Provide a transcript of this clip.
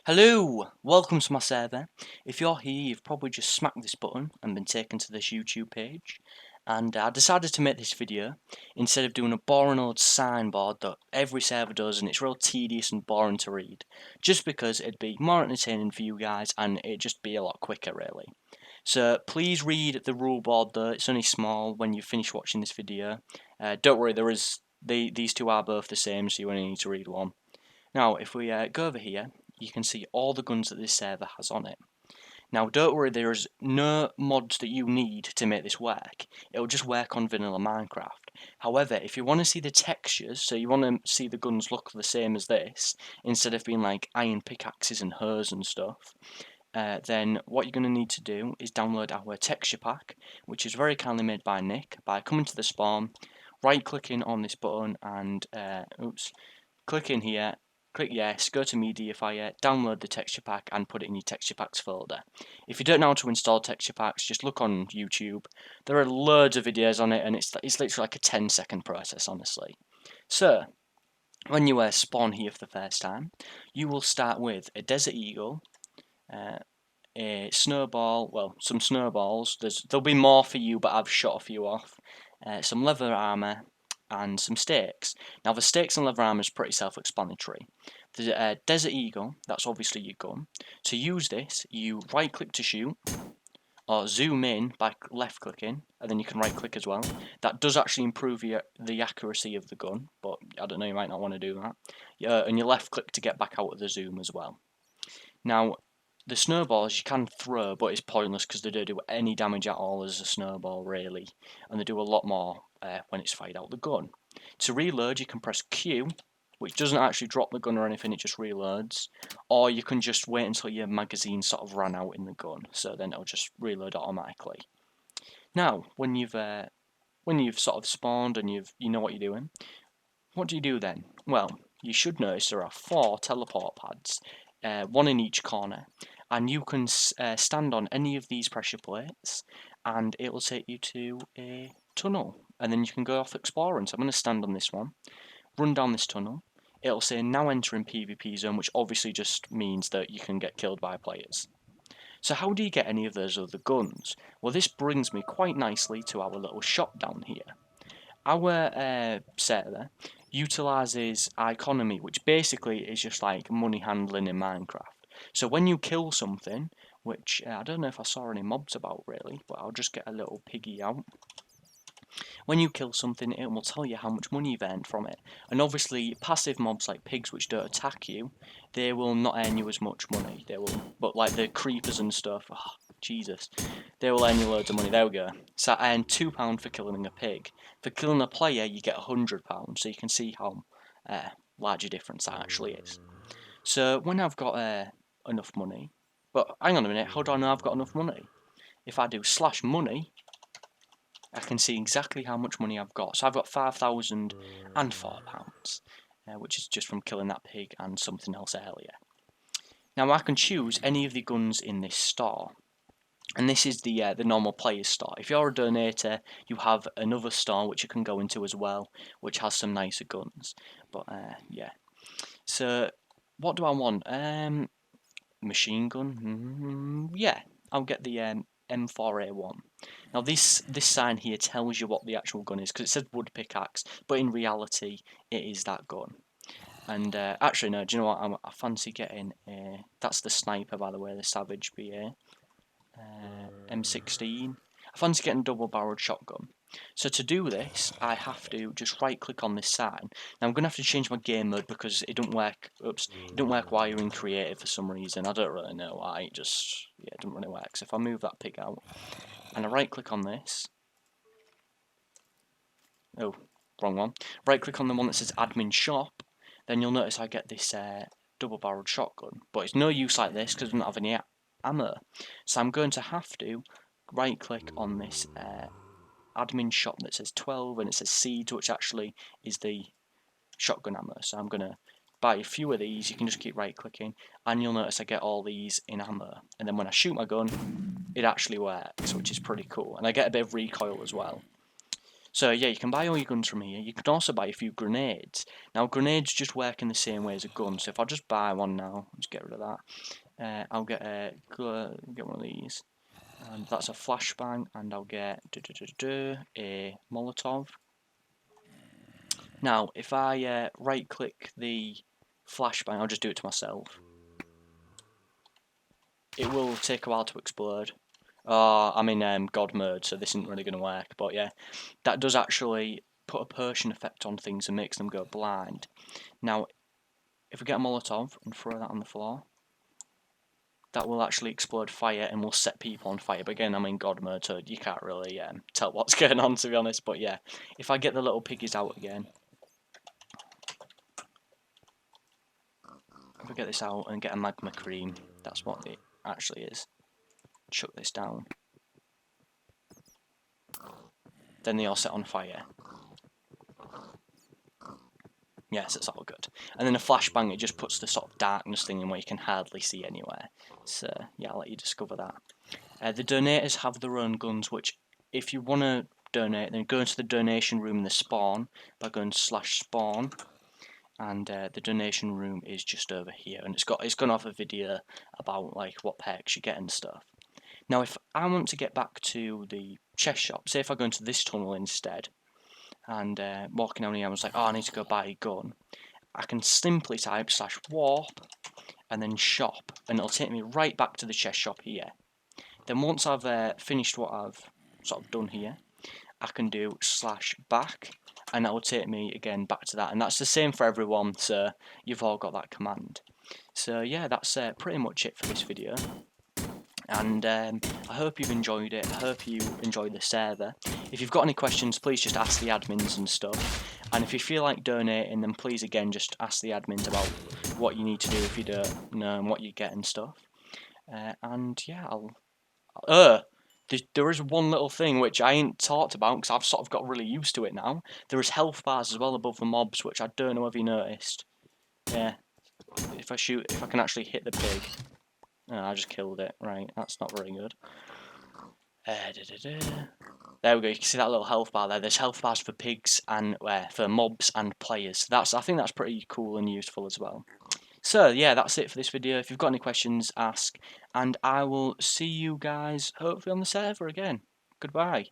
Hello, welcome to my server. If you're here, you've probably just smacked this button and been taken to this YouTube page. And I decided to make this video instead of doing a boring old signboard that every server does and it's real tedious and boring to read. Just because it'd be more entertaining for you guys and it'd just be a lot quicker really. So please read the rule board though, it's only small when you finish watching this video. Don't worry, these two are both the same, so you only need to read one. Now, if we go over here, you can see all the guns that this server has on it. Now, don't worry, there's no mods that you need to make this work. It'll just work on vanilla Minecraft. However, if you want to see the textures, so you want to see the guns look the same as this, instead of being like iron pickaxes and hoes and stuff, then what you're going to need to do is download our texture pack, which is very kindly made by Nick, by coming to the spawn, right-clicking on this button and, click in here, click yes, go to Mediafire, download the texture pack and put it in your texture packs folder. If you don't know how to install texture packs, just look on YouTube. There are loads of videos on it and it's literally like a 10-second process, honestly. So, when you spawn here for the first time, you will start with a Desert Eagle, a snowball, well, some snowballs. There'll be more for you, but I've shot a few off. Some leather armor, and some stakes. Now the stakes and leather armor is pretty self-explanatory. The Desert Eagle, that's obviously your gun. To use this, you right-click to shoot, or zoom in by left-clicking, and then you can right-click as well. That does actually improve the accuracy of the gun, but I don't know, you might not want to do that. And you left-click to get back out of the zoom as well. Now, the snowballs you can throw, but it's pointless because they don't do any damage at all as a snowball, really. And they do a lot more when it's fired out the gun. To reload, you can press Q, which doesn't actually drop the gun or anything, it just reloads. Or you can just wait until your magazine sort of ran out in the gun, so then it'll just reload automatically. Now, when you've sort of spawned and you know what you're doing, what do you do then? Well, you should notice there are 4 teleport pads, one in each corner, and you can stand on any of these pressure plates and it will take you to a tunnel and then you can go off exploring. So I'm going to stand on this one, run down this tunnel, it'll say now entering PvP zone, which obviously just means that you can get killed by players. So how do you get any of those other guns? Well, this brings me quite nicely to our little shop down here. Our server utilises economy, which basically is just like money handling in Minecraft. So when you kill something, which I don't know if I saw any mobs about really, but I'll just get a little piggy out. When you kill something, it will tell you how much money you've earned from it. And obviously, passive mobs like pigs, which don't attack you, they will not earn you as much money. But like the creepers and stuff, oh, Jesus, they will earn you loads of money. There we go. So I earned £2 for killing a pig. For killing a player, you get £100. So you can see how large a difference that actually is. So when I've got enough money, but hang on a minute, how do I know I've got enough money? If I do /money, I can see exactly how much money I've got. So I've got £5,004, which is just from killing that pig and something else earlier. Now I can choose any of the guns in this store. And this is the normal player's store. If you're a donator, you have another store which you can go into as well, which has some nicer guns. But yeah. So what do I want? Machine gun? Yeah, I'll get the M4A1. Now this sign here tells you what the actual gun is, because it says wood pickaxe, but in reality it is that gun. And actually no, do you know what, I fancy getting that's the sniper by the way, the Savage BA. M16. I fancy getting a double-barreled shotgun. So to do this, I have to just right-click on this sign. Now I'm going to have to change my game mode because it don't work. Oops, it don't work while you're in creative for some reason. I don't really know why. It doesn't really work. So if I move that pig out and I right-click on this, oh, wrong one. Right-click on the one that says Admin Shop, then you'll notice I get this double-barreled shotgun. But it's no use like this because I don't have any ammo. So I'm going to have to right click on this admin shop that says 12 and it says seeds, which actually is the shotgun ammo. So I'm going to buy a few of these. You can just keep right clicking and you'll notice I get all these in ammo, and then when I shoot my gun it actually works, which is pretty cool, and I get a bit of recoil as well. So yeah, you can buy all your guns from here. You can also buy a few grenades. Now grenades just work in the same way as a gun. So if I just buy one now, just get rid of that. I'll get get one of these, and that's a flashbang, and I'll get a Molotov. Now if I right click the flashbang, I'll just do it to myself. It will take a while to explode. I'm in God mode, so this isn't really going to work. But yeah, that does actually put a Persian effect on things and makes them go blind. Now, if we get a Molotov and throw that on the floor, that will actually explode fire and will set people on fire. But again, I'm in God mode, so you can't really tell what's going on, to be honest. But yeah, if I get the little piggies out again, if I get this out and get a magma cream, that's what it actually is. Chuck this down. Then they all set on fire. Yes, it's all good. And then a flashbang, it just puts the sort of darkness thing in where you can hardly see anywhere. So yeah, I'll let you discover that. The donators have their own guns, which if you want to donate, then go into the donation room in the spawn by going /spawn, and the donation room is just over here, and it's going to have a video about like what perks you get and stuff. Now, if I want to get back to the chest shop, say if I go into this tunnel instead, and walking down here, I was like, oh, I need to go buy a gun. I can simply type /warp and then shop, and it'll take me right back to the chest shop here. Then once I've finished what I've sort of done here, I can do /back, and that will take me again back to that. And that's the same for everyone, so you've all got that command. So yeah, that's pretty much it for this video. And I hope you've enjoyed it. I hope you enjoyed the server. If you've got any questions, please just ask the admins and stuff. And if you feel like donating, then please again just ask the admins about what you need to do if you don't know and what you get and stuff. And yeah, there is one little thing which I ain't talked about because I've sort of got really used to it now. There is health bars as well above the mobs, which I don't know if you noticed. Yeah, if I can actually hit the pig. Oh, I just killed it. Right, that's not very good. There we go. You can see that little health bar there. There's health bars for pigs and for mobs and players. I think that's pretty cool and useful as well. So yeah, that's it for this video. If you've got any questions, ask, and I will see you guys hopefully on the server again. Goodbye.